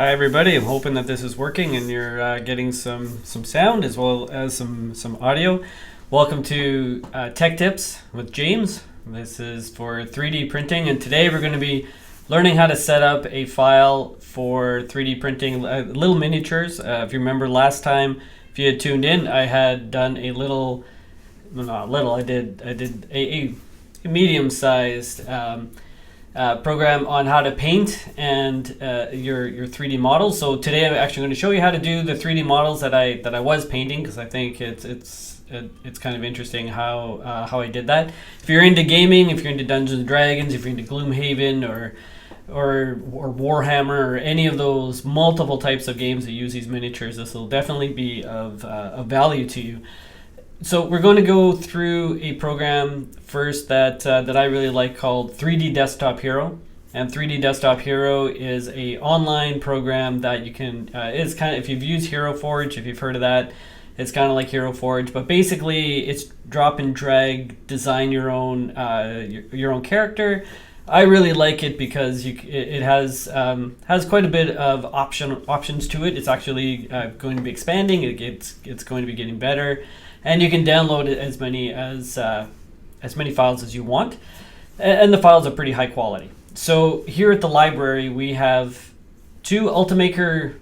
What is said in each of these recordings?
Hi everybody, I'm hoping that this is working and you're getting some sound as well as some audio. Welcome to Tech Tips with James. This is for 3D printing, and today we're going to be learning how to set up a file for 3D printing little miniatures. If you remember last time, if you had tuned in, I had done a little, well, not little, I did a medium-sized program on how to paint and your 3D models. So today I'm actually going to show you how to do the 3D models that I was painting, because I think it's kind of interesting how I did that. If you're into gaming, if you're into Dungeons and Dragons, if you're into Gloomhaven or Warhammer or any of those multiple types of games that use these miniatures, this will definitely be of value to you. So we're going to go through a program first that I really like called 3D Desktop Hero. And 3D Desktop Hero is a online program that you can, it's kind of, if you've used Hero Forge, if you've heard of that, it's kind of like Hero Forge, but basically it's drop and drag, design your own character. I really like it because it has quite a bit of options to it. It's actually going to be expanding. It's going to be getting better. And you can download it as many files as you want, and the files are pretty high quality. So here at the library, we have two Ultimaker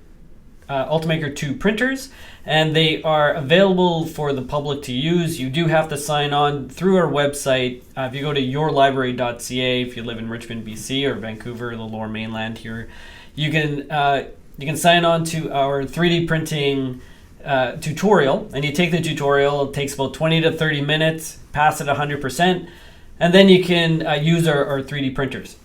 2 printers, and they are available for the public to use. You do have to sign on through our website. If you go to yourlibrary.ca, if you live in Richmond, BC, or Vancouver, the Lower Mainland here, you can sign on to our 3D printing tutorial, and you take the tutorial. It takes about 20 to 30 minutes, pass it 100%, and then you can use our 3D printers.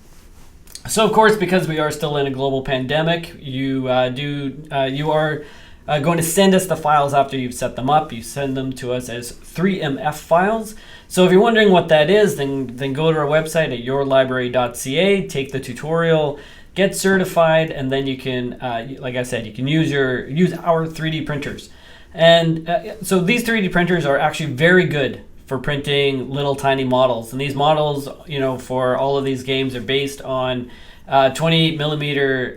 So of course, because we are still in a global pandemic, you are going to send us the files after you've set them up. You send them to us as 3MF files. So if you're wondering what that is, then go to our website at yourlibrary.ca, take the tutorial, get certified, and then you can, like I said, you can use our 3D printers. And so these 3D printers are actually very good for printing little tiny models. And these models, for all of these games are based on 28 millimeter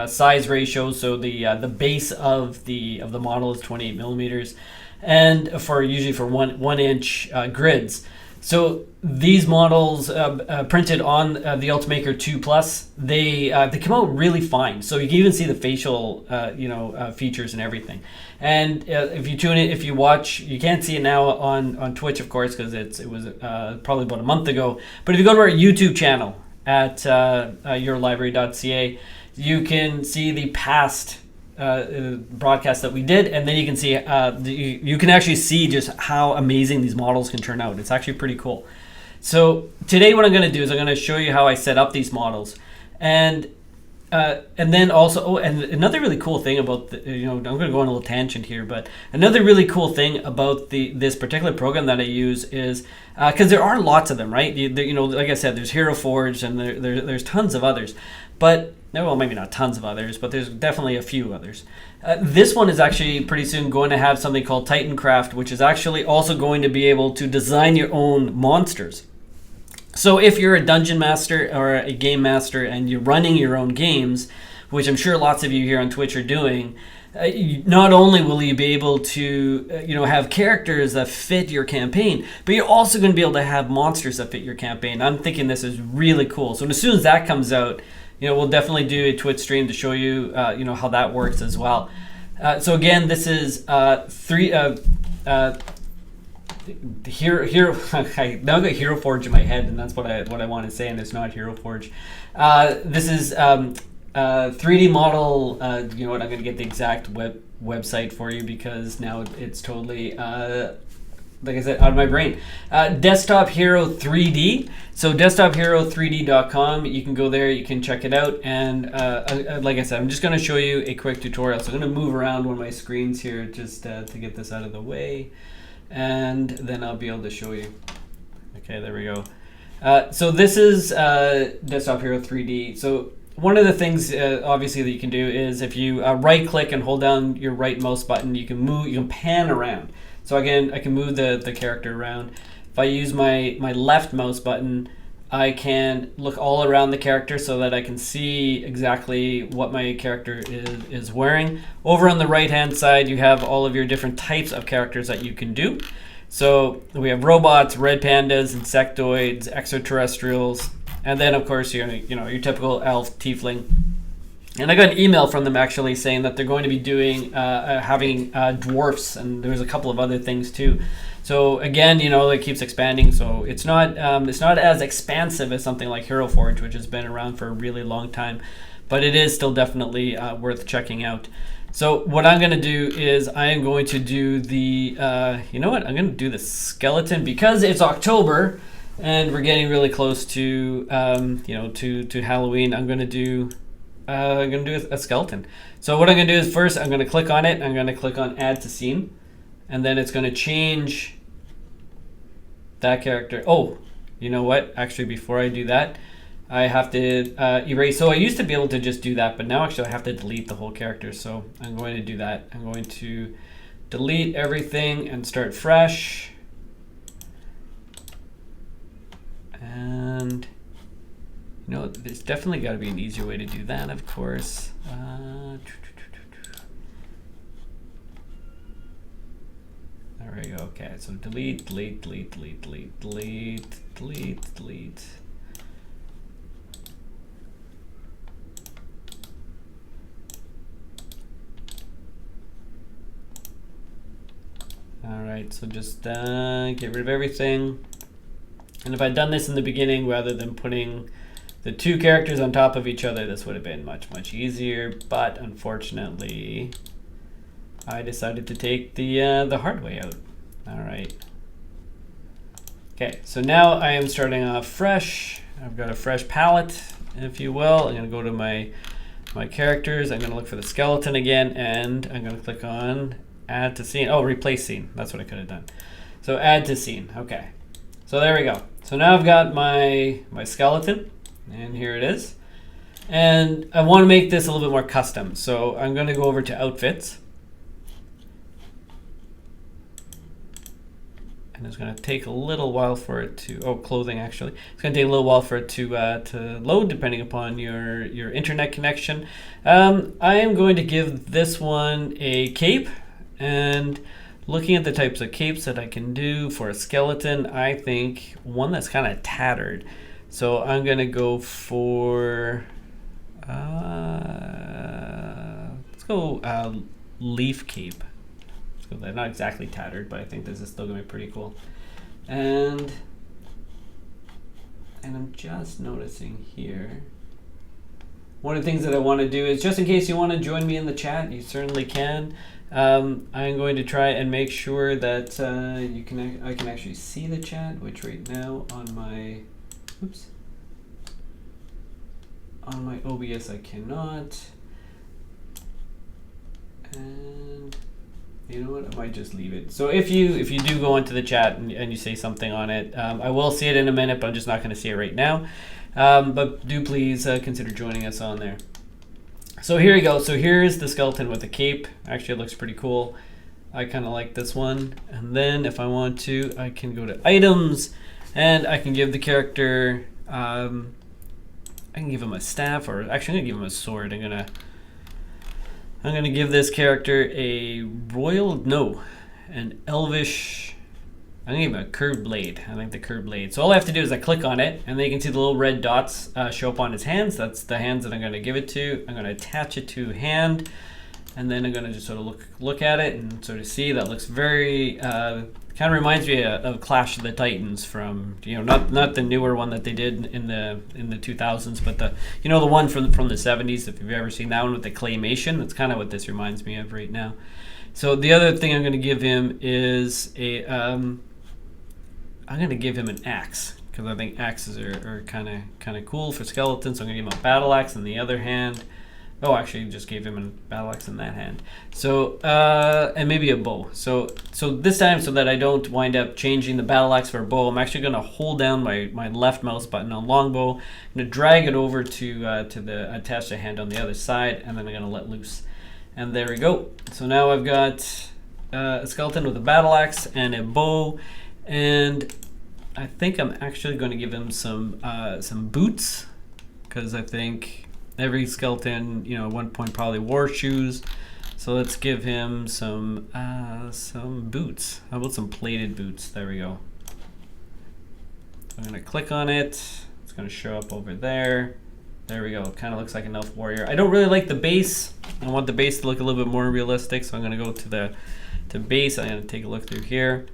size ratio. So the base of the model is 28 millimeters, and usually for one inch grids. So these models printed on the Ultimaker 2 Plus, they come out really fine. So you can even see the facial features and everything. And if you watch, you can't see it now on Twitch, of course, because it was probably about a month ago. But if you go to our YouTube channel at yourlibrary.ca, you can see the past broadcast that we did, and then you can see you can actually see just how amazing these models can turn out. It's actually pretty cool. So today what I'm going to do is I'm going to show you how I set up these models, and then also and another really cool thing about I'm going to go on a little tangent here, but another really cool thing about this particular program that I use is because there are lots of them, right? Like I said, there's Hero Forge and there's tons of others, but well, maybe not tons of others, but there's definitely a few others. This one is actually pretty soon going to have something called Titancraft, which is actually also going to be able to design your own monsters. So if you're a dungeon master or a game master and you're running your own games, which I'm sure lots of you here on Twitch are doing, not only will you be able to have characters that fit your campaign, but you're also going to be able to have monsters that fit your campaign. I'm thinking this is really cool. So as soon as that comes out, we'll definitely do a Twitch stream to show you, how that works as well. So again, this is Hero. I now got Hero Forge in my head, and that's what I want to say, and it's not Hero Forge. This is 3D model. You know what? I'm going to get the exact website for you because now it's totally. Like I said, out of my brain. Desktop Hero 3D. So desktopHero3D.com. You can go there, you can check it out. And like I said, I'm just going to show you a quick tutorial. So I'm going to move around one of my screens here just to get this out of the way. And then I'll be able to show you. Okay, there we go. So this is Desktop Hero 3D. So one of the things, obviously, that you can do is if you right-click and hold down your right mouse button, you can pan around. So again, I can move the character around. If I use my left mouse button, I can look all around the character so that I can see exactly what my character is wearing. Over on the right hand side, you have all of your different types of characters that you can do. So we have robots, red pandas, insectoids, extraterrestrials, and then of course your typical elf, tiefling. And I got an email from them actually saying that they're going to be doing having dwarfs, and there's a couple of other things too. So again, it keeps expanding. So it's not as expansive as something like Hero Forge, which has been around for a really long time, but it is still definitely worth checking out. So what I'm going to do is I am going to do the I'm going to do the skeleton because it's October and we're getting really close to to Halloween. I'm going to do a skeleton. So what I'm going to do is first I'm going to click on it. I'm going to click on add to scene, and then it's going to change that character. Oh, you know what? Actually, before I do that, I have to erase. So I used to be able to just do that, but now actually I have to delete the whole character. So I'm going to do that. I'm going to delete everything and start fresh. And there's definitely got to be an easier way to do that, of course. There we go. Okay, so delete. All right, so just get rid of everything. And if I'd done this in the beginning rather than putting the two characters on top of each other, this would have been much, much easier. But unfortunately, I decided to take the hard way out. All right. Okay, so now I am starting off fresh. I've got a fresh palette, if you will. I'm going to go to my characters. I'm going to look for the skeleton again, and I'm going to click on add to scene. Oh, replace scene. That's what I could have done. So add to scene. Okay. So there we go. So now I've got my skeleton, and here it is. And I want to make this a little bit more custom. So I'm going to go over to outfits. And it's going to take a little while for it to, clothing actually. It's going to take a little while for it to load depending upon your internet connection. I am going to give this one a cape, and looking at the types of capes that I can do for a skeleton, I think one that's kind of tattered. So I'm going to go for, let's go leaf cape. So they're not exactly tattered, but I think this is still going to be pretty cool. And I'm just noticing here, one of the things that I want to do is, just in case you want to join me in the chat, you certainly can. I'm going to try and make sure that I can actually see the chat, which right now on my OBS I cannot. And you know what? I might just leave it. So if you do go into the chat and you say something on it, I will see it in a minute, but I'm just not going to see it right now. But do please consider joining us on there. So here you go. So here's the skeleton with the cape. Actually, it looks pretty cool. I kind of like this one. And then if I want to, I can go to items, and I can give the character, I can give him a staff, or actually I'm gonna give him a sword. I'm gonna give this character an elvish. I'm gonna give him a curved blade. I like the curved blade. So all I have to do is I click on it, and then you can see the little red dots show up on his hands. That's the hands that I'm gonna give it to. I'm gonna attach it to hand, and then I'm gonna just sort of look at it and sort of see. That looks very kind of reminds me of Clash of the Titans from not the newer one that they did in the 2000s, but the the one from the 70s. If you've ever seen that one with the claymation, that's kind of what this reminds me of right now. So the other thing I'm going to give him is I'm going to give him an axe, because I think axes are kind of cool for skeletons. So I'm going to give him a battle axe in the other hand. Oh, actually, just gave him a battle axe in that hand. So and maybe a bow. So this time, so that I don't wind up changing the battle axe for a bow, I'm actually going to hold down my left mouse button on longbow. I'm going to drag it over to the attach the hand on the other side, and then I'm going to let loose. And there we go. So now I've got a skeleton with a battle axe and a bow, and I think I'm actually going to give him some boots, because I think every skeleton, you know, at one point probably wore shoes. So let's give him some boots. How about some plated boots? There we go. So I'm going to click on it. It's going to show up over there. There we go. Kind of looks like an elf warrior. I don't really like the base. I want the base to look a little bit more realistic, so I'm going to go to base. I'm going to take a look through here.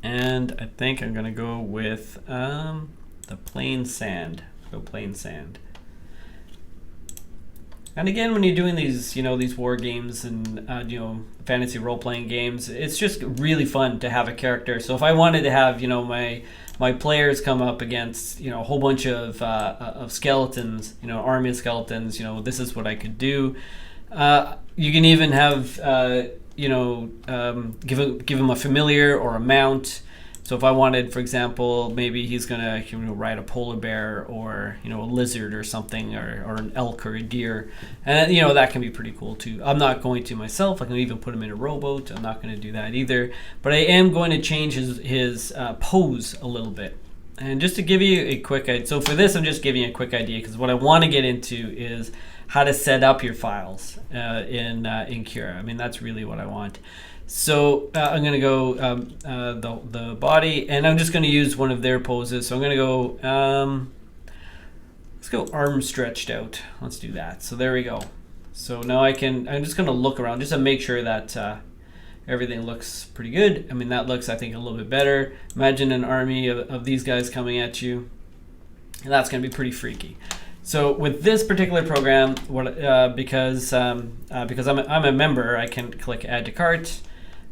And I think I'm going to go with the plain sand. Go plain sand. And again, when you're doing these, you know, these war games and you know, fantasy role-playing games, it's just really fun to have a character. So if I wanted to have, you know, my players come up against, you know, a whole bunch of skeletons, you know, army of skeletons, you know, this is what I could do. You can even have, you know, give him a familiar or a mount. So if I wanted, for example, maybe he's gonna, you know, ride a polar bear or, you know, a lizard or something, or an elk or a deer, and you know, that can be pretty cool too. I'm not going to myself. I can even put him in a rowboat. I'm not going to do that either. But I am going to change his pose a little bit. And just to give you a quick idea, so for this I'm just giving you a quick idea, because what I want to get into is how to set up your files in Cura. I mean, that's really what I want. So I'm going to go the body, and I'm just going to use one of their poses. So I'm going to go, let's go arms stretched out. Let's do that. So there we go. So now I'm just going to look around just to make sure that everything looks pretty good. I mean, that looks, I think, a little bit better. Imagine an army of these guys coming at you, and that's going to be pretty freaky. So with this particular program, because I'm a member, I can click Add to Cart,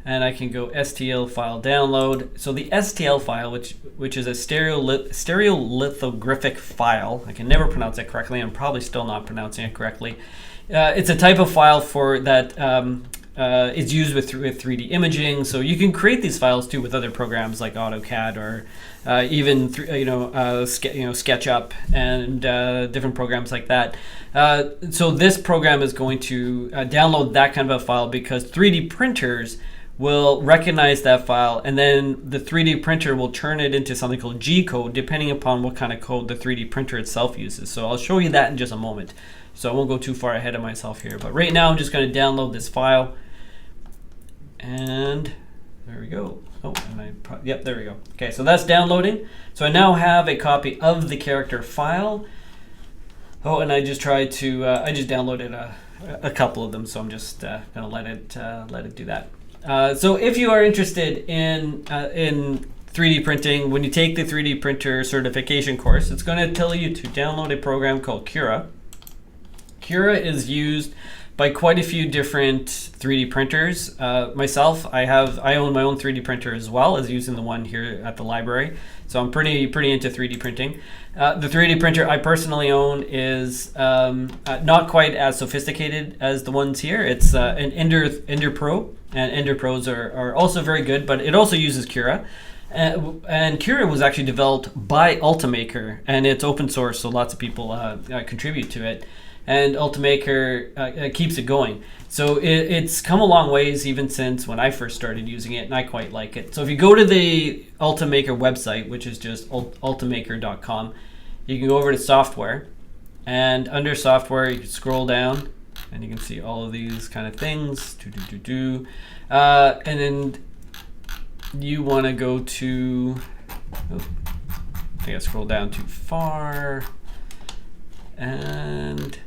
and I can go STL file download. So the STL file, which is a stereolithographic file, I can never pronounce it correctly. I'm probably still not pronouncing it correctly. It's a type of file that is used with 3D imaging. So you can create these files too with other programs like AutoCAD or even SketchUp and different programs like that. So this program is going to download that kind of a file, because 3D printers will recognize that file, and then the 3D printer will turn it into something called G code, depending upon what kind of code the 3D printer itself uses. So I'll show you that in just a moment. So I won't go too far ahead of myself here, but right now I'm just going to download this file, and there we go. Oh, yep, there we go. Okay, so that's downloading. So I now have a copy of the character file. Oh, and I just tried to, I just downloaded a couple of them, so I'm just gonna let it do that. So if you are interested in 3D printing, when you take the 3D printer certification course, it's going to tell you to download a program called Cura. Cura is used by quite a few different 3D printers. Myself, I own my own 3D printer as well as using the one here at the library. So I'm pretty into 3D printing. The 3D printer I personally own is not quite as sophisticated as the ones here. It's an Ender Pro, and Ender Pros are also very good, but it also uses Cura. And Cura was actually developed by Ultimaker, and it's open source, so lots of people contribute to it. And Ultimaker keeps it going. So it's come a long ways even since when I first started using it, and I quite like it. So if you go to the Ultimaker website, which is just ultimaker.com, you can go over to software, and under software you can scroll down, and you can see all of these kind of things. And then you want to go to, I think I scrolled down too far, and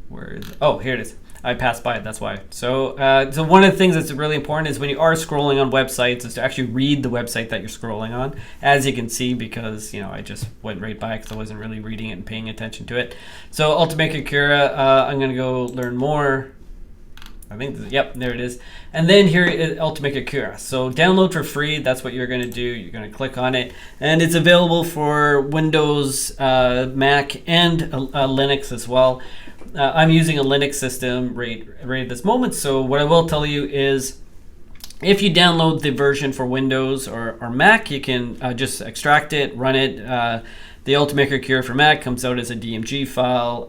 where is it? Oh, here it is. I passed by it, that's why. So so one of the things that's really important is when you are scrolling on websites is to actually read the website that you're scrolling on, as you can see, because I just went right by because I wasn't really reading it and paying attention to it. So Ultimaker Cura, I'm going to go learn more. I think, yep, there it is. And then here is Ultimaker Cura. So download for free, that's what you're going to do. You're going to click on it, and it's available for Windows, Mac, and Linux as well. I'm using a Linux system right at this moment, so what I will tell you is if you download the version for Windows or Mac, you can just extract it, run it, The Ultimaker Cura for Mac comes out as a DMG file.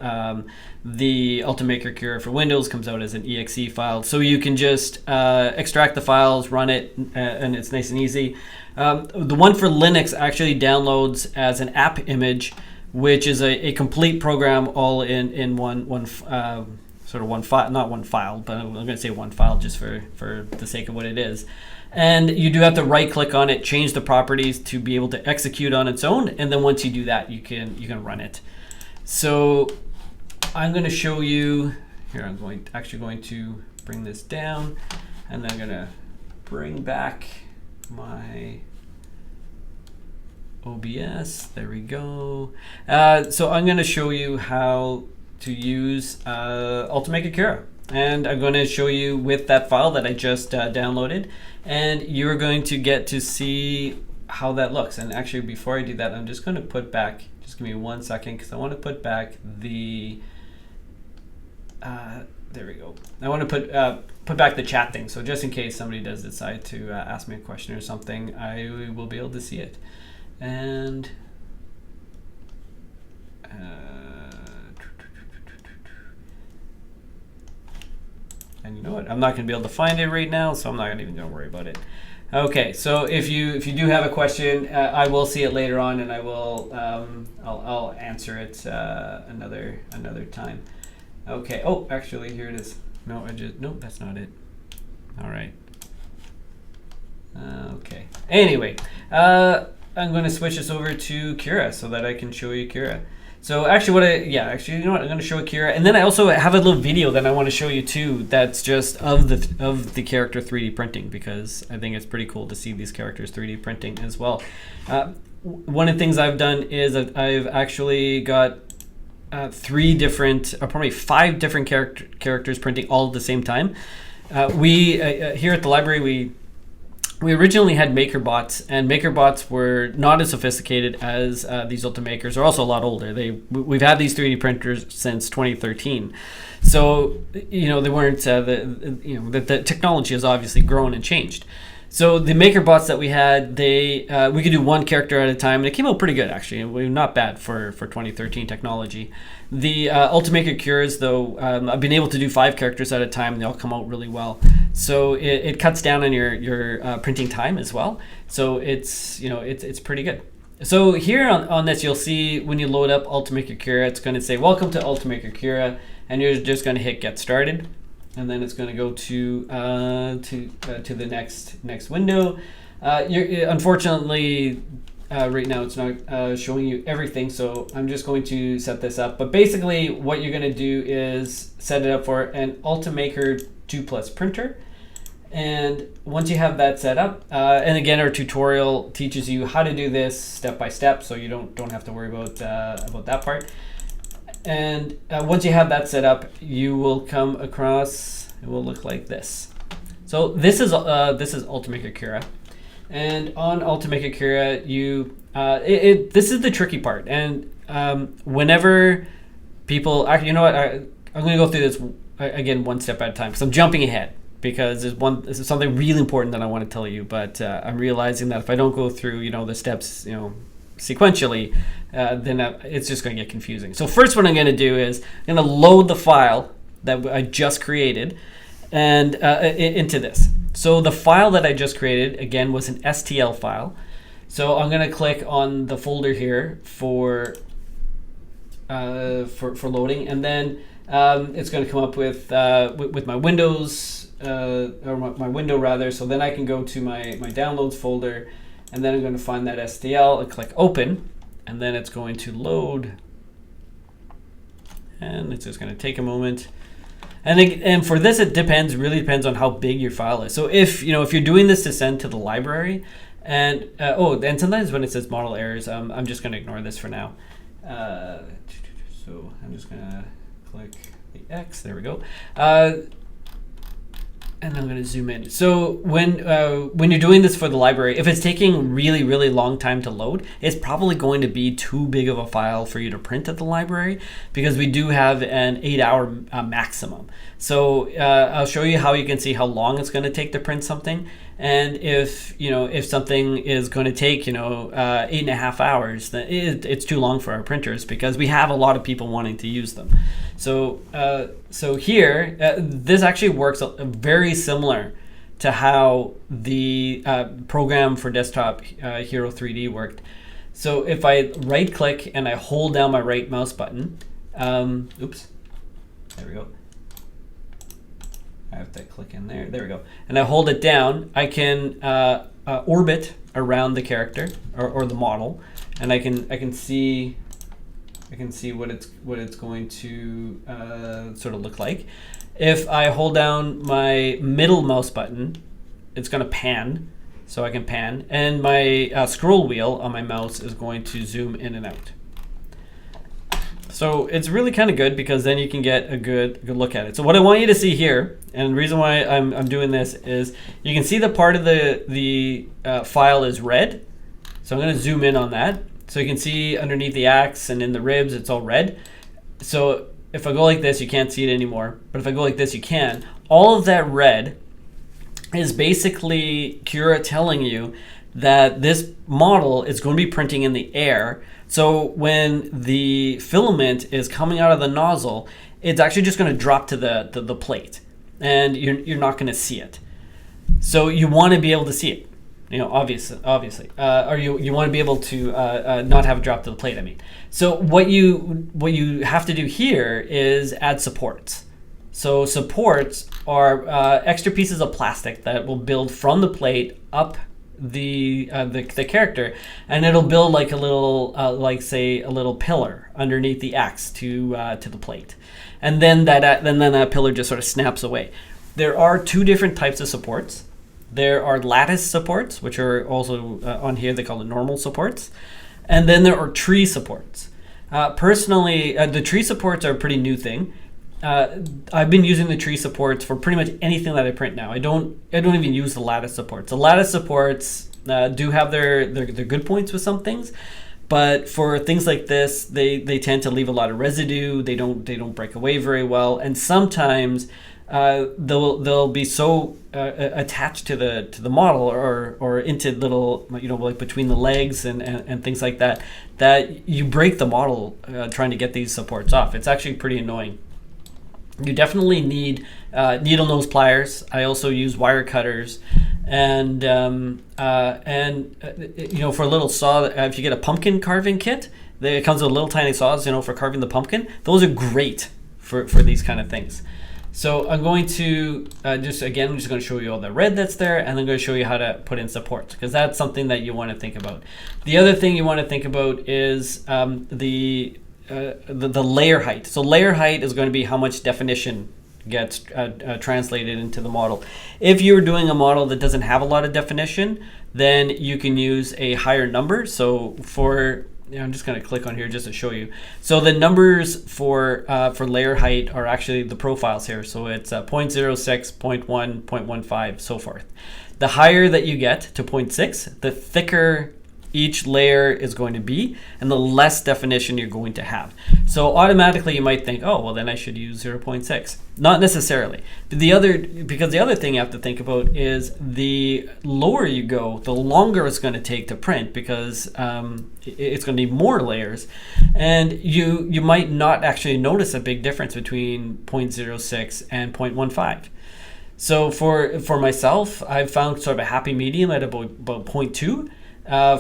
The Ultimaker Cura for Windows comes out as an exe file. So you can just extract the files, run it, and it's nice and easy. The one for Linux actually downloads as an app image, which is a complete program all in one sort of one file, not one file, but I'm going to say one file just for the sake of what it is. And you do have to right click on it, change the properties to be able to execute on its own, and then once you do that, you can run it. So I'm going to show you here. I'm actually going to bring this down, and then I'm going to bring back my OBS. There we go. So I'm going to show you how to use Ultimaker Cura, and I'm going to show you with that file that I just downloaded, and you're going to get to see how that looks. And actually, before I do that, I'm just going to put back, just give me 1 second, because I want to put back the there we go. I want to put back the chat thing, so just in case somebody does decide to ask me a question or something, I will be able to see it. And you know what? I'm not going to be able to find it right now, so I'm not even going to worry about it. Okay, so if you do have a question, I will see it later on, and I will I'll answer it another time. Okay. Oh, actually, here it is. No, nope, that's not it. All right. Okay. Anyway, I'm going to switch this over to Cura so that I can show you Cura. So actually, you know what? I'm going to show you Cura, and then I also have a little video that I want to show you too. That's just of the character 3D printing, because I think it's pretty cool to see these characters 3D printing as well. One of the things I've done is I've actually got 3 different, or probably 5 different characters printing all at the same time. We here at the library, we originally had MakerBots, and MakerBots were not as sophisticated as these Ultimakers. They're also a lot older. We've had these 3D printers since 2013, so you know they weren't. The technology has obviously grown and changed. So the MakerBots that we had, we could do 1 character at a time, and it came out pretty good actually. Not bad for 2013 technology. The Ultimaker Curas, though, I've been able to do 5 characters at a time, and they all come out really well. So it cuts down on your printing time as well. So it's pretty good. So here on this, you'll see when you load up Ultimaker Cura, it's going to say "Welcome to Ultimaker Cura," and you're just going to hit Get Started, and then it's going to go to the next window. Unfortunately, right now it's not showing you everything, so I'm just going to set this up. But basically, what you're going to do is set it up for an Ultimaker 2+ printer. And once you have that set up, and again, our tutorial teaches you how to do this step by step, so you don't have to worry about that part. And once you have that set up, you will come across, it will look like this. So this is Ultimaker Cura, and on Ultimaker Cura, this is the tricky part. And whenever people, actually, you know what? I'm going to go through this again 1 step at a time, because I'm jumping ahead, because this is something really important that I want to tell you. But I'm realizing that if I don't go through the steps sequentially, then it's just going to get confusing. So first, what I'm going to do is I'm going to load the file that I just created and into this. So the file that I just created, again, was an STL file. So I'm going to click on the folder here for loading, and then it's going to come up with my Windows, or my window rather. So then I can go to my downloads folder, and then I'm going to find that STL and click open, and then it's going to load, and it's just going to take a moment. And for this, it really depends on how big your file is. So if you're doing this to send to the library, and and sometimes when it says model errors, I'm just going to ignore this for now. So I'm just going to click the X. There we go. And I'm going to zoom in. So when you're doing this for the library, if it's taking really, really long time to load, it's probably going to be too big of a file for you to print at the library, because we do have an 8-hour maximum. So I'll show you how you can see how long it's going to take to print something. And if something is going to take 8.5 hours, then it's too long for our printers because we have a lot of people wanting to use them. So here this actually works very similar to how the program for desktop Hero 3D worked. So if I right click and I hold down my right mouse button, oops, there we go. I have to click in there. There we go. And I hold it down. I can orbit around the character or the model, and I can see what it's going to sort of look like. If I hold down my middle mouse button, it's going to pan, so I can pan, and my scroll wheel on my mouse is going to zoom in and out. So it's really kind of good because then you can get a good look at it. So what I want you to see here, and the reason why I'm doing this is you can see the part of the file is red. So I'm going to zoom in on that. So you can see underneath the axe and in the ribs, it's all red. So if I go like this, you can't see it anymore. But if I go like this, you can. All of that red is basically Cura telling you that this model is going to be printing in the air. So when the filament is coming out of the nozzle, it's actually just going to drop to the plate, and you're not going to see it. So you want to be able to see it, obviously, or you want to be able to not have it drop to the plate. I mean, so what you have to do here is add supports. So supports are extra pieces of plastic that will build from the plate up the character, and it'll build like a little say a little pillar underneath the axe to the plate, and then that pillar just sort of snaps away. There are two different types of supports. There are lattice supports, which are also on here. They call it normal supports, and then there are tree supports. Personally, the tree supports are a pretty new thing. I've been using the tree supports for pretty much anything that I print now. I don't even use the lattice supports. The lattice supports do have their good points with some things, but for things like this, they tend to leave a lot of residue. They don't break away very well, and sometimes they'll be so attached to the model or into little like between the legs and things like that you break the model trying to get these supports off. It's actually pretty annoying. You definitely need needle nose pliers. I also use wire cutters, and for a little saw. If you get a pumpkin carving kit, it comes with little tiny saws, for carving the pumpkin. Those are great for these kind of things. So I'm going to I'm just going to show you all the red that's there, and I'm going to show you how to put in supports, because that's something that you want to think about. The other thing you want to think about is the layer height. So layer height is going to be how much definition gets translated into the model. If you're doing a model that doesn't have a lot of definition, then you can use a higher number. So I'm just going to click on here just to show you. So the numbers for layer height are actually the profiles here. So it's 0.06, 0.1, 0.15, so forth. The higher that you get to 0.6, the thicker each layer is going to be, and the less definition you're going to have. So automatically you might think, oh, well then I should use 0.6. Not necessarily. Because the other thing you have to think about is the lower you go, the longer it's going to take to print, because it's going to need more layers, and you might not actually notice a big difference between 0.06 and 0.15. So for myself, I've found sort of a happy medium at about 0.2.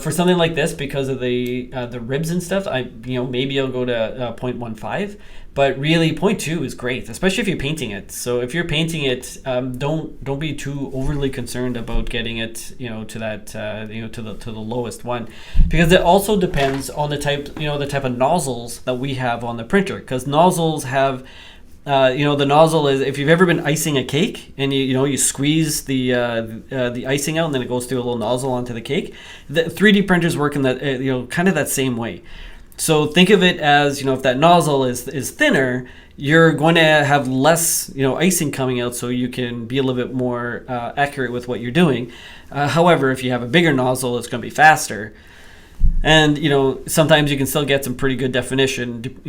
For something like this, because of the ribs and stuff, maybe I'll go to 0.15, but really 0.2 is great, especially if you're painting it. So if you're painting it, don't be too overly concerned about getting it to that to the lowest one, because it also depends on the type of nozzles that we have on the printer, because nozzles have the nozzle is, if you've ever been icing a cake and you squeeze the icing out and then it goes through a little nozzle onto the cake. The 3D printers work in that kind of that same way. So think of it as, if that nozzle is thinner, you're going to have less icing coming out, so you can be a little bit more accurate with what you're doing. However, if you have a bigger nozzle, it's going to be faster. And sometimes you can still get some pretty good definition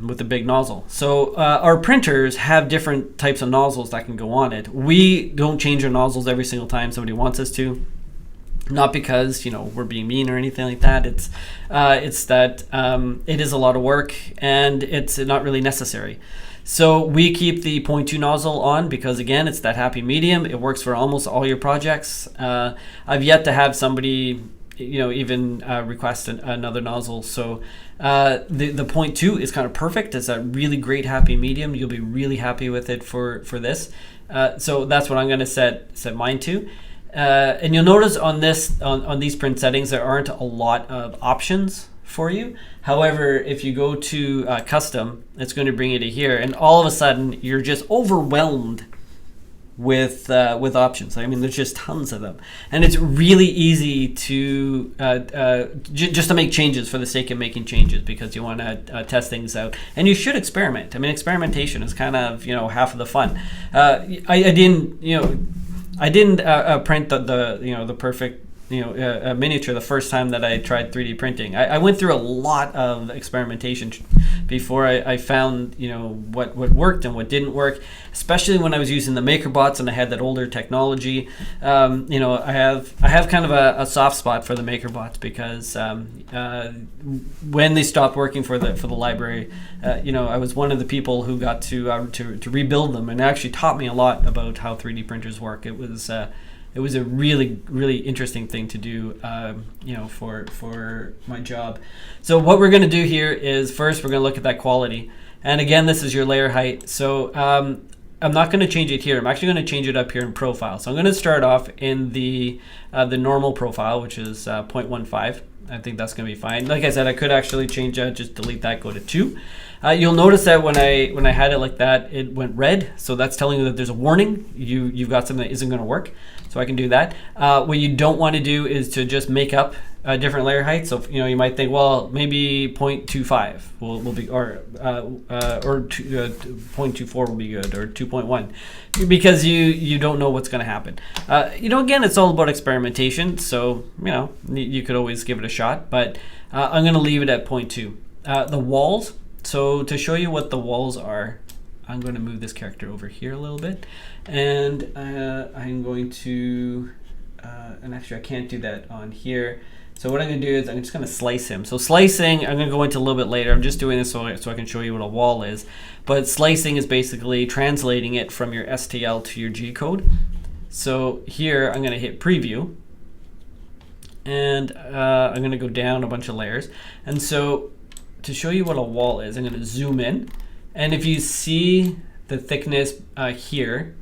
with a big nozzle. So our printers have different types of nozzles that can go on it. We don't change our nozzles every single time somebody wants us to, not because we're being mean or anything like that. It's that it is a lot of work and it's not really necessary. So we keep the 0.2 nozzle on because, again, it's that happy medium. It works for almost all your projects. I've yet to have somebody even request another nozzle. So the 0.2 is kind of perfect. It's a really great happy medium. You'll be really happy with it for this. So that's what I'm going to set mine to. And you'll notice on these print settings, there aren't a lot of options for you. However, if you go to custom, it's going to bring you to here, and all of a sudden you're just overwhelmed with options. I mean, there's just tons of them, and it's really easy to just to make changes for the sake of making changes, because you want to test things out, and you should experiment. I mean, experimentation is kind of half of the fun. I didn't print the perfect a miniature the first time that I tried 3D printing. I went through a lot of experimentation before I found what worked and what didn't work, especially when I was using the MakerBots and I had that older technology. I have kind of a soft spot for the MakerBots because when they stopped working for the library, I was one of the people who got to rebuild them, and it actually taught me a lot about how 3D printers work. It was a really, really interesting thing to do, for my job. So what we're going to do here is, first we're going to look at that quality. And again, this is your layer height. So I'm not going to change it here. I'm actually going to change it up here in profile. So I'm going to start off in the normal profile, which is 0.15. I think that's going to be fine. Like I said, I could actually change that, just delete that, go to 2. You'll notice that when I had it like that, it went red. So that's telling you that there's a warning. You've got something that isn't going to work. So I can do that. What you don't want to do is to just make up a different layer height. So you might think, well, maybe 0.25 will be, or 0.24 will be good, or 2.1, because you don't know what's going to happen. Again, it's all about experimentation. So you could always give it a shot, but I'm going to leave it at 0.2. The walls. So to show you what the walls are, I'm going to move this character over here a little bit, and I'm going to, and actually I can't do that on here. So what I'm going to do is I'm just going to slice him. So slicing, I'm going to go into a little bit later. I'm just doing this so I can show you what a wall is. But slicing is basically translating it from your STL to your G code. So here I'm going to hit preview, and I'm going to go down a bunch of layers. And so to show you what a wall is, I'm going to zoom in. And if you see the thickness here,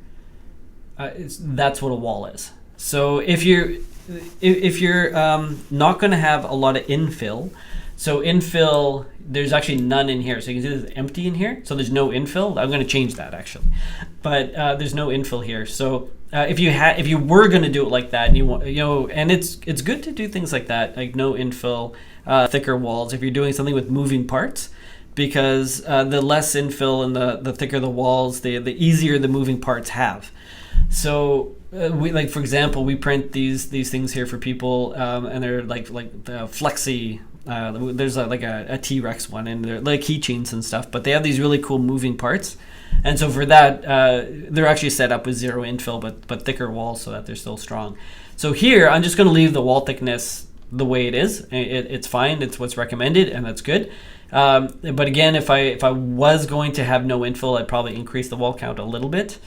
that's what a wall is. So if you're not going to have a lot of infill, so infill, there's actually none in here. So you can see there's empty in here. So there's no infill. I'm going to change that actually, but there's no infill here. So if you were going to do it like that, and you want, and it's good to do things like that, like no infill, thicker walls. If you're doing something with moving parts, because the less infill and the thicker the walls, the easier the moving parts have. So we, like, for example, we print these things here for people, and they're like the flexi. There's like a T-Rex one, and they're like keychains and stuff, but they have these really cool moving parts. And so for that, they're actually set up with zero infill, but thicker walls so that they're still strong. So here, I'm just going to leave the wall thickness the way it is. It's fine. It's what's recommended, and that's good. But again, if I was going to have no infill, I'd probably increase the wall count a little bit.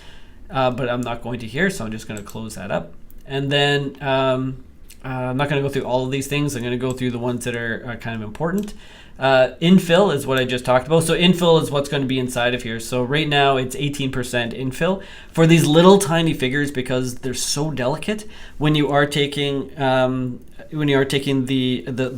But I'm not going to here, so I'm just going to close that up. And then I'm not going to go through all of these things. I'm going to go through the ones that are kind of important. Infill is what I just talked about. So infill is what's going to be inside of here. So right now it's 18% infill. For these little tiny figures, because they're so delicate, when you are taking the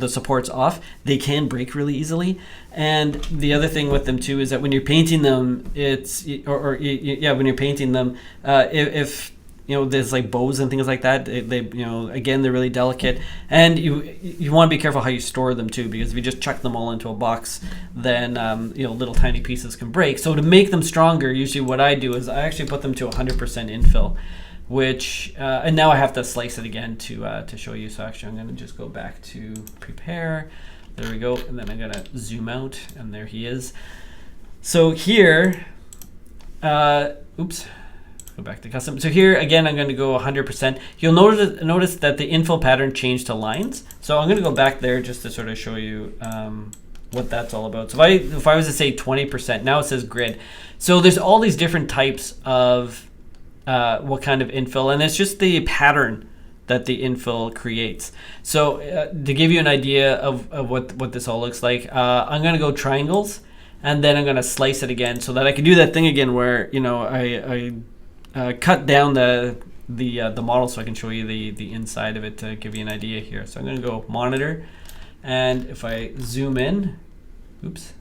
supports off, they can break really easily. And the other thing with them too is that when you're painting them, when you're painting them, if there's like bows and things like that, they again, they're really delicate, and you want to be careful how you store them too, because if you just chuck them all into a box, then little tiny pieces can break. So to make them stronger, usually what I do is I actually put them to 100% infill. which and now I have to slice it again to show you. So actually I'm going to just go back to prepare. There we go, and then I'm going to zoom out, and there he is. So here, oops, go back to custom. So here again, I'm going to go 100%. You'll notice that the infill pattern changed to lines. So I'm going to go back there just to sort of show you what that's all about. So if I was to say 20%, now it says grid. So there's all these different types of what kind of infill, and it's just the pattern that the infill creates. So to give you an idea of what this all looks like, I'm going to go triangles, and then I'm going to slice it again so that I can do that thing again where, you know, I cut down the model so I can show you the inside of it to give you an idea here. So I'm going to go monitor, and if I zoom in, oops,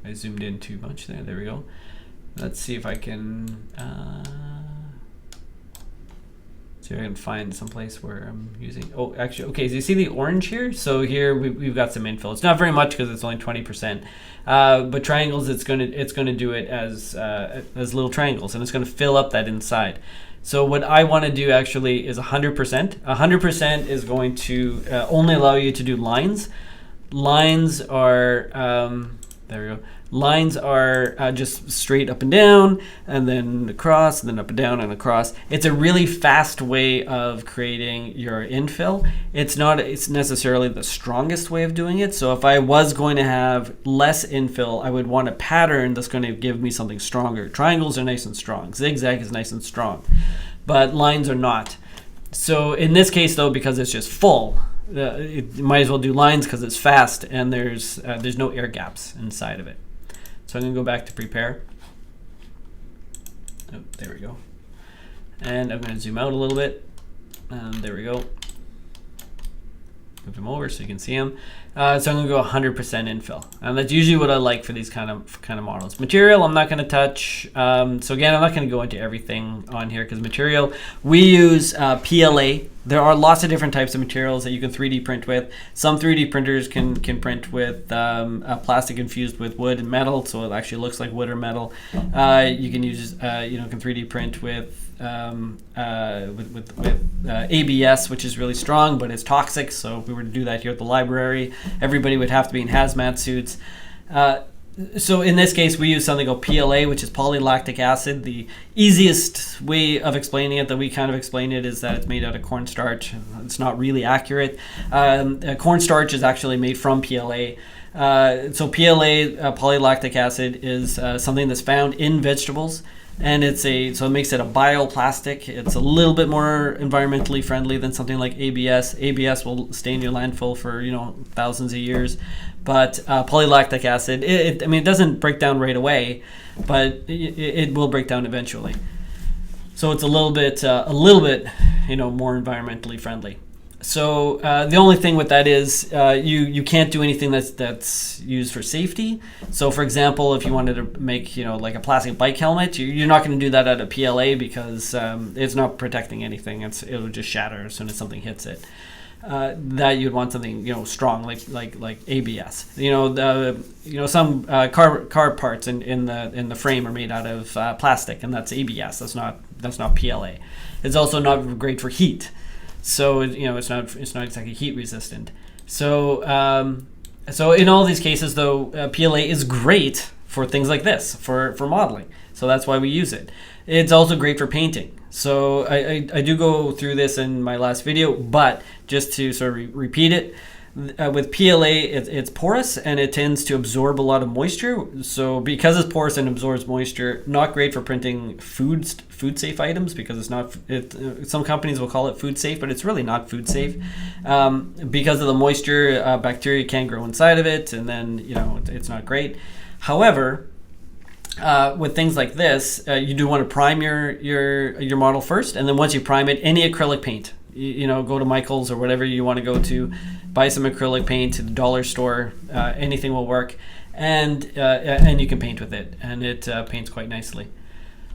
I zoomed in too much there. There we go. Let's see if I can see if I can find some place where I'm using. Oh, actually, okay. So you see the orange here? So here we've got some infill. It's not very much because it's only 20%. But triangles, it's gonna do it as little triangles, and it's gonna fill up that inside. So what I want to do actually is 100%. 100% is going to only allow you to do lines. Lines are there we go. Lines are just straight up and down, and then across, and then up and down and across. It's a really fast way of creating your infill. It's not necessarily the strongest way of doing it. So if I was going to have less infill, I would want a pattern that's going to give me something stronger. Triangles are nice and strong. Zigzag is nice and strong, but lines are not. So in this case, though, because it's just full, you might as well do lines because it's fast, and there's no air gaps inside of it. So I'm going to go back to prepare. Oh, there we go. And I'm going to zoom out a little bit. And there we go. Move him over so you can see him. So I'm going to go 100% infill, and that's usually what I like for these kind of models. Material, I'm not going to touch. So again, I'm not going to go into everything on here because material, we use PLA. There are lots of different types of materials that you can 3D print with. Some 3D printers can print with plastic infused with wood and metal, so it actually looks like wood or metal. You can use can 3D print with ABS, which is really strong, but it's toxic. So if we were to do that here at the library, everybody would have to be in hazmat suits. So in this case, we use something called PLA, which is polylactic acid. The easiest way of explaining it, that we kind of explain it, is that it's made out of cornstarch. It's not really accurate. Cornstarch is actually made from PLA. So PLA, polylactic acid, is something that's found in vegetables. And so it makes it a bioplastic. It's a little bit more environmentally friendly than something like ABS. ABS will stay in your landfill for thousands of years, but polylactic acid, it doesn't break down right away, but it will break down eventually. So it's a little bit more environmentally friendly. So the only thing with that is you can't do anything that's used for safety. So for example, if you wanted to make like a plastic bike helmet, you're not going to do that out of PLA because it's not protecting anything. It'll just shatter as soon as something hits it. That you'd want something strong like ABS. Some car parts in the frame are made out of plastic, and that's ABS. That's not PLA. It's also not great for heat. So it's not exactly heat resistant. So in all these cases, though, PLA is great for things like this, for modeling. So that's why we use it. It's also great for painting. So I do go through this in my last video, but just to sort of repeat it, with PLA, it's porous and it tends to absorb a lot of moisture. So because it's porous and absorbs moisture, not great for printing food safe items, because it's not. Some companies will call it food safe, but it's really not food safe because of the moisture. Bacteria can grow inside of it, and then it's not great. However, with things like this, you do want to prime your model first, and then once you prime it, any acrylic paint. Go to Michael's or whatever you want to go to, buy some acrylic paint at the dollar store. Anything will work, and you can paint with it, and it paints quite nicely.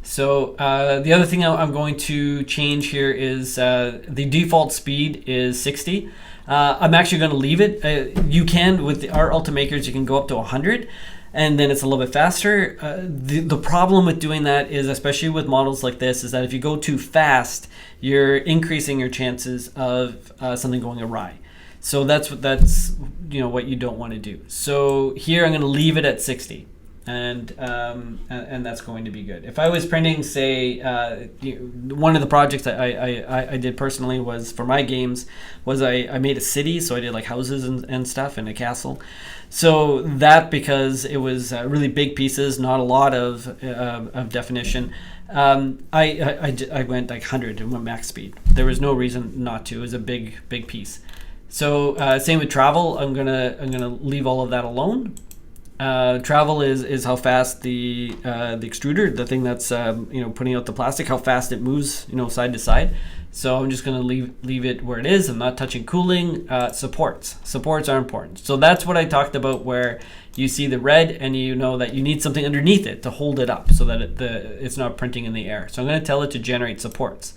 So the other thing I'm going to change here is the default speed is 60. I'm actually going to leave it. You can, with our Ultimakers, you can go up to 100. and then it's a little bit faster. The problem with doing that is, especially with models like this, is that if you go too fast, you're increasing your chances of something going awry. So that's what you don't want to do. So here I'm going to leave it at 60. And that's going to be good. If I was printing, say, one of the projects I did personally was for my games was I made a city, so I did like houses and stuff and a castle. So that, because it was really big pieces, not a lot of definition, I went like 100 and went max speed. There was no reason not to. It was a big piece. So same with travel. I'm gonna leave all of that alone. Travel is how fast the extruder, the thing that's putting out the plastic, how fast it moves side to side. So I'm just going to leave it where it is. I'm not touching cooling. Supports are important. So that's what I talked about, where you see the red and you know that you need something underneath it to hold it up so that it's not printing in the air. So I'm going to tell it to generate supports.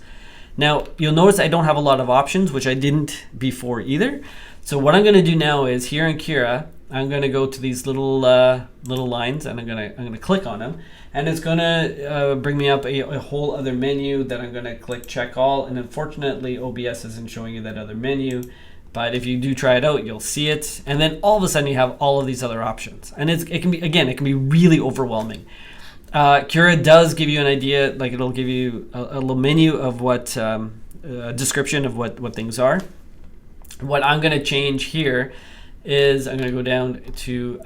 Now you'll notice I don't have a lot of options, which I didn't before either. So what I'm going to do now is, here in Cura, I'm going to go to these little lines, and I'm going to click on them, and it's going to bring me up a whole other menu that I'm going to click check all. And unfortunately OBS isn't showing you that other menu, but if you do try it out, you'll see it. And then all of a sudden you have all of these other options, and it can be really overwhelming. Cura does give you an idea, like it'll give you a little menu of what description of what things are. What I'm going to change here is I'm going to go down to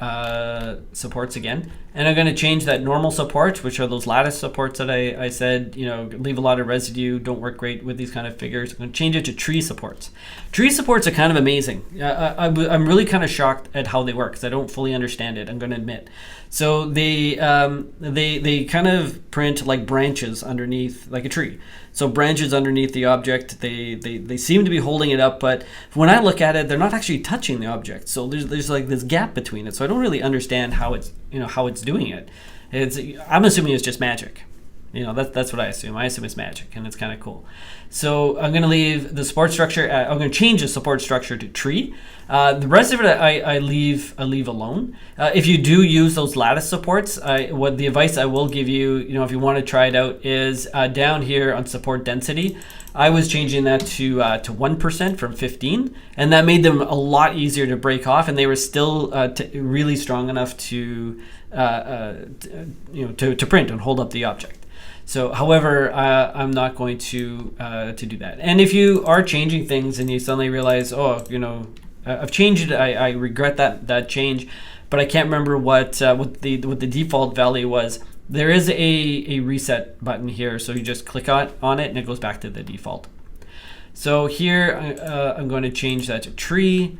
supports again, and I'm going to change that normal support, which are those lattice supports that I said leave a lot of residue, don't work great with these kind of figures. I'm going to change it to tree supports. Tree supports are kind of amazing. I'm really kind of shocked at how they work, because I don't fully understand it, I'm going to admit. So they kind of print like branches underneath, like a tree. So branches underneath the object, they seem to be holding it up, but when I look at it, they're not actually touching the object. So there's like this gap between it. So I don't really understand how it's doing it. I'm assuming it's just magic. That's what I assume. I assume it's magic, and it's kind of cool. So I'm going to leave the support structure. I'm going to change the support structure to tree. The rest of it I leave alone. If you do use those lattice supports, what the advice I will give you, if you want to try it out, is down here on support density, I was changing that to 1% from 15, and that made them a lot easier to break off, and they were still really strong enough to print and hold up the object. So, however, I'm not going to do that. And if you are changing things and you suddenly realize, I've changed it, I regret that change, but I can't remember what the default value was. There is a reset button here, so you just click on it and it goes back to the default. So here I'm going to change that to tree.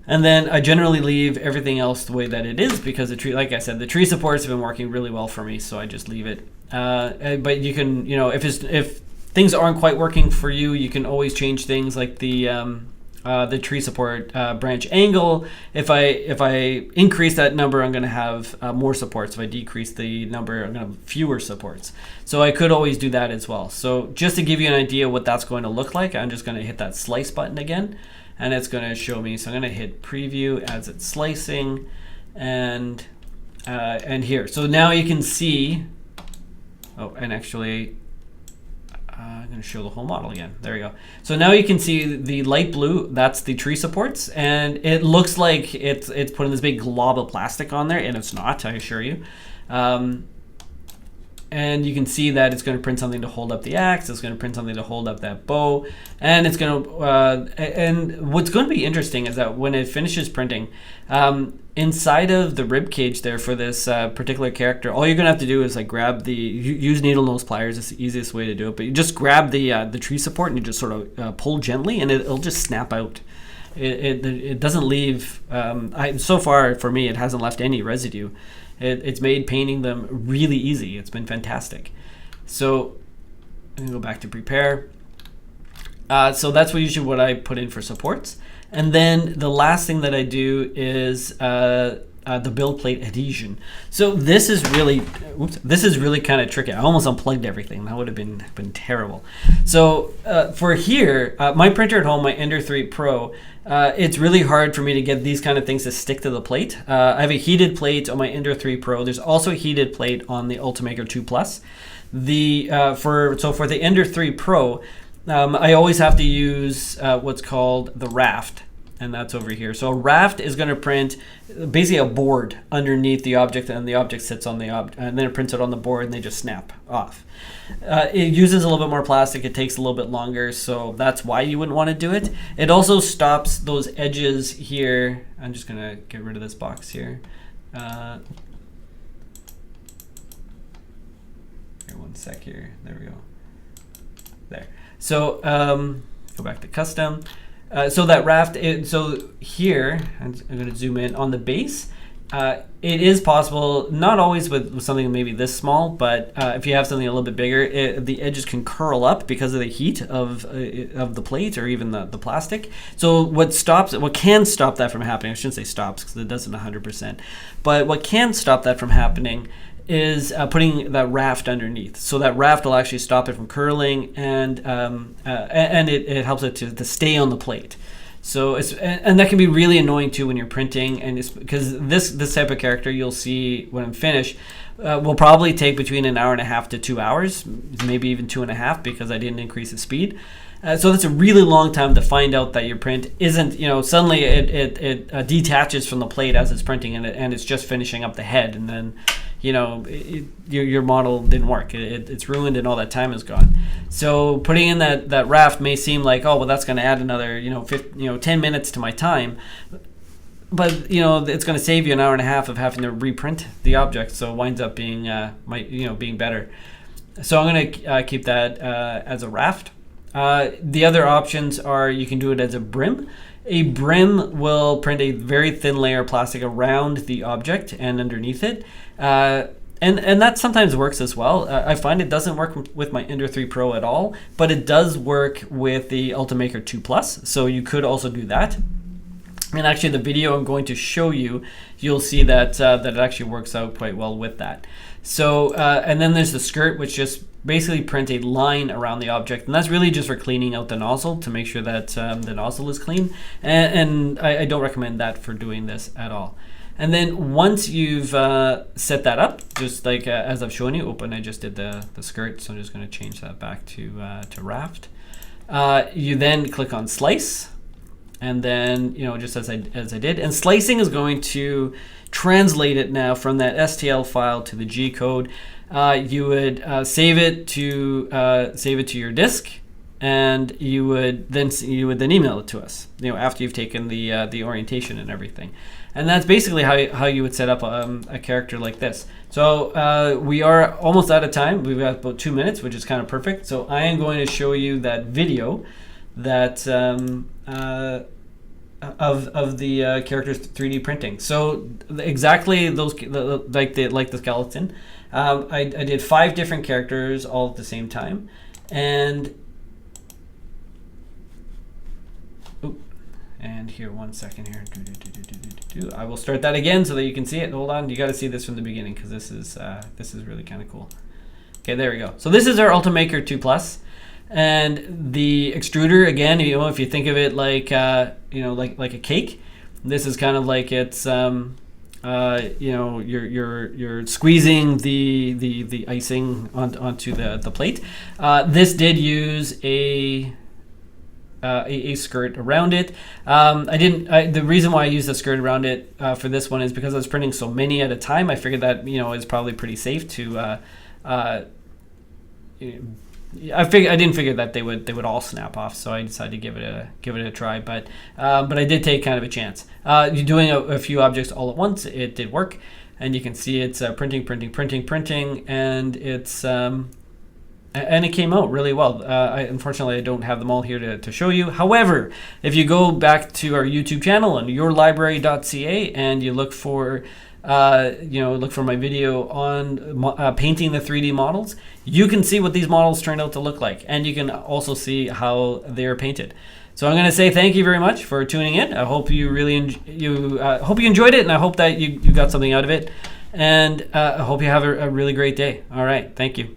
And then I generally leave everything else the way that it is, because the tree, like I said, the tree supports have been working really well for me, so I just leave it. But you can, if things aren't quite working for you, you can always change things like the tree support branch angle. If I increase that number, I'm going to have more supports. If I decrease the number, I'm going to have fewer supports. So I could always do that as well. So just to give you an idea what that's going to look like, I'm just going to hit that slice button again, and it's going to show me. So I'm going to hit preview as it's slicing, and here. So now you can see. Oh, and actually, I'm going to show the whole model again. There we go. So now you can see the light blue, that's the tree supports, and it looks like it's putting this big glob of plastic on there, and it's not, I assure you. And you can see that it's going to print something to hold up the axe, it's going to print something to hold up that bow, and it's going to, and what's going to be interesting is that when it finishes printing, inside of the rib cage there for this particular character, all you're going to have to do is like grab use needle nose pliers. It's the easiest way to do it, but you just grab the tree support and you just sort of pull gently, and it'll just snap out. It doesn't leave, so far for me, it hasn't left any residue. It's made painting them really easy. It's been fantastic. So I'm gonna go back to prepare. So that's usually what I put in for supports. And then the last thing that I do is I the build plate adhesion. So this is really, kind of tricky. I almost unplugged everything. That would have been terrible. So for here, my printer at home, my Ender 3 Pro, it's really hard for me to get these kind of things to stick to the plate. I have a heated plate on my Ender 3 Pro. There's also a heated plate on the Ultimaker 2 Plus. For the Ender 3 Pro, I always have to use what's called the raft. And that's over here. So a raft is going to print basically a board underneath the object, and the object sits on the object, and then it prints it on the board, and they just snap off. It uses a little bit more plastic. It takes a little bit longer, so that's why you wouldn't want to do it. It also stops those edges here. I'm just going to get rid of this box here. Here, one sec here. There we go. There. So go back to custom. So that raft, so here, I'm going to zoom in on the base. It is possible, not always with something maybe this small, but if you have something a little bit bigger, the edges can curl up because of the heat of the plate or even the plastic. So what can stop that from happening, I shouldn't say stops because it doesn't 100%, but what can stop that from happening is putting that raft underneath. So that raft will actually stop it from curling, and it helps it to stay on the plate. So and that can be really annoying too when you're printing, and it's because this type of character, you'll see when I'm finished, will probably take between 1.5 hours to 2 hours, maybe even 2.5, because I didn't increase the speed. So that's a really long time to find out that your print isn't, suddenly it detaches from the plate as it's printing, and it's just finishing up the head, and then your model didn't work. It's ruined and all that time is gone. So putting in that raft may seem like, oh well, that's going to add another 10 minutes to my time, but it's going to save you 1.5 hours of having to reprint the object. So it winds up being being better. So I'm going to keep that as a raft. The other options are you can do it as a brim. A brim will print a very thin layer of plastic around the object and underneath it. And that sometimes works as well. I find it doesn't work with my Ender 3 Pro at all, but it does work with the Ultimaker 2 Plus. So you could also do that. And actually the video I'm going to show you, you'll see that it actually works out quite well with that. So, and then there's the skirt, which just basically print a line around the object, and that's really just for cleaning out the nozzle to make sure that the nozzle is clean, and I don't recommend that for doing this at all. And then once you've set that up, just like as I've shown you, I just did the skirt, so I'm just going to change that back to raft. You then click on slice, and then just as I did, and slicing is going to translate it now from that STL file to the G code. You would save it to your disk, and you would then email it to us. After you've taken the orientation and everything, and that's basically how you would set up a character like this. So we are almost out of time. We've got about 2 minutes, which is kind of perfect. So I am going to show you that video that of the characters 3D printing. So exactly those like the skeleton. I did 5 different characters all at the same time, and here, one second here. I will start that again so that you can see it. Hold on, you got to see this from the beginning because this is really kind of cool. Okay, there we go. So this is our Ultimaker 2 Plus, and the extruder again. If you think of it like like a cake, this is kind of like it's you're squeezing the icing onto the plate. This did use a skirt around it. The reason why I used a skirt around it for this one is because I was printing so many at a time. I figured that is probably pretty safe to. I didn't figure that they would all snap off, so I decided to give it a try. But I did take kind of a chance. You're doing a few objects all at once. It did work, and you can see it's printing, and it's and it came out really well. Unfortunately, I don't have them all here to show you. However, if you go back to our YouTube channel on yourlibrary.ca and you look for my video on painting the 3D models, you can see what these models turned out to look like, and you can also see how they're painted. So I'm going to say thank you very much for tuning in. I hope you really hope you enjoyed it, and I hope that you got something out of it. And I hope you have a really great day. All right. Thank you.